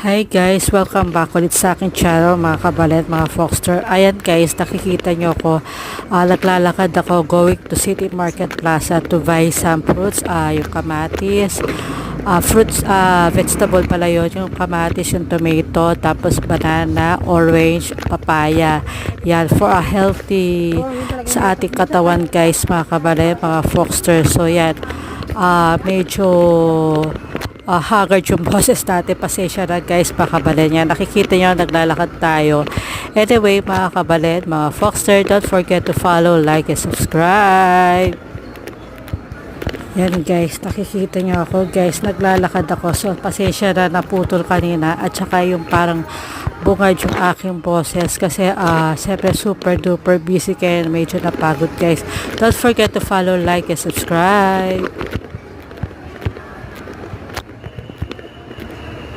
Hi guys, welcome back ulit sa aking channel mga kabalet, mga Foxter. Ayan guys, nakikita nyo ko, naglalakad ako going to City Market Plaza to buy some fruits, yung kamatis, vegetable pala yun, yung kamatis, yung tomato, tapos banana, orange, papaya. Yan, for a healthy sa ating katawan guys, mga kabalet, mga Foxter. So yan, medyo haggard yung boses natin. Pasensya na guys, mga kabalet niya. Nakikita nyo, naglalakad tayo. Anyway, mga kabalet, mga Foxter, don't forget to follow, like, and subscribe. Yan guys, nakikita nyo ako guys, naglalakad ako. So, pasensya na naputol kanina. At saka yung parang bungad yung aking boses. Kasi, siyempre super duper busy kaya medyo napagod guys. Don't forget to follow, like, and subscribe.